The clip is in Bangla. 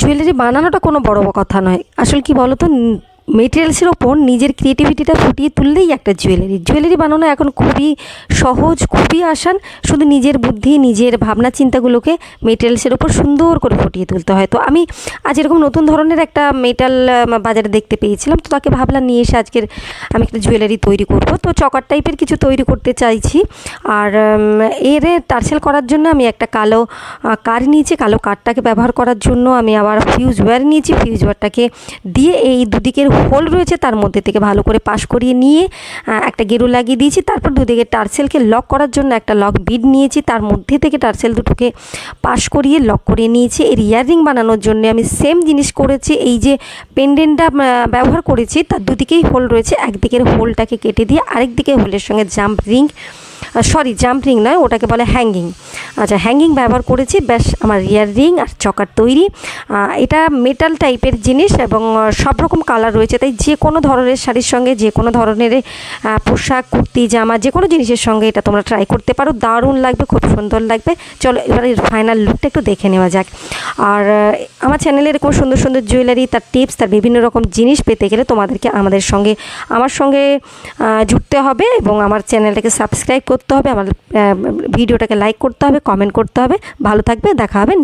জুয়েলারি বানানোটা কোনো বড় কথা নয়। আসলে কি বলো তো, মেটেরিয়ালসের ওপর নিজের ক্রিয়েটিভিটিটা ফুটিয়ে তুললেই একটা জুয়েলারি বানানো এখন খুবই সহজ, খুবই আসান। শুধু নিজের বুদ্ধি, নিজের ভাবনা চিন্তাগুলোকে মেটেরিয়ালসের ওপর সুন্দর করে ফুটিয়ে তুলতে হয়। তো আমি আজ এরকম নতুন ধরনের একটা মেটাল বাজারে দেখতে পেয়েছিলাম, তো তাকে ভাবলাম নিয়ে এসে আজকের আমি একটা জুয়েলারি তৈরি করব। তো চকার টাইপের কিছু তৈরি করতে চাইছি। আর এর টার্সেল করার জন্য আমি একটা কালো কার নিয়েছি। কালো কারটাকে ব্যবহার করার জন্য আমি আবার ফিউজ ওয়্যার নিয়েছি। ফিউজ ওয়্যারটাকে দিয়ে এই দুদিকের হোল রয়েছে তার মধ্যে থেকে ভালো করে পাশ করিয়ে নিয়ে একটা গেরু লাগিয়ে দিয়েছি। তারপর দুদিকে টার্সেলকে লক করার জন্য একটা লক বিড নিয়েছি, তার মধ্যে থেকে টার্সেল দুটোকে পাশ করিয়ে লক করিয়ে নিয়েছি। এর ইয়াররিং বানানোর জন্য আমি সেম জিনিস করেছি। এই যে পেন্ডেন্টটা ব্যবহার করেছি তার দুদিকেই হোল রয়েছে, একদিকের হোলটাকে কেটে দিয়ে আরেক দিকে হোলের সঙ্গে জাম্প রিং নয়, ওটাকে বলে হ্যাঙ্গিং। আচ্ছা, হ্যাঙ্গিং ব্যবহার করেছি। ব্যাস আমার ইয়াররিং আর চকার তৈরি। এটা মেটাল টাইপের জিনিস এবং সব রকম কালার রয়েছে, তাই যে কোনো ধরনের শাড়ির সঙ্গে, যে কোনো ধরনের পোশাক, কুর্তি, জামা, যে কোনো জিনিসের সঙ্গে এটা তোমরা ট্রাই করতে পারো। দারুণ লাগবে, খুব সুন্দর লাগবে। চলো এবার ফাইনাল লুকটা একটু দেখে নেওয়া যাক। আর আমার চ্যানেলে এরকম সুন্দর সুন্দর জুয়েলারি, তার টিপস, তার বিভিন্ন রকম জিনিস পেতে গেলে তোমাদেরকে আমার সঙ্গে জুড়তে হবে এবং আমার চ্যানেলটাকে সাবস্ক্রাইব করতে হবে, আমার ভিডিওটাকে লাইক করতে হবে, কমেন্ট করতে হবে। ভালো থাকবে, দেখা হবে।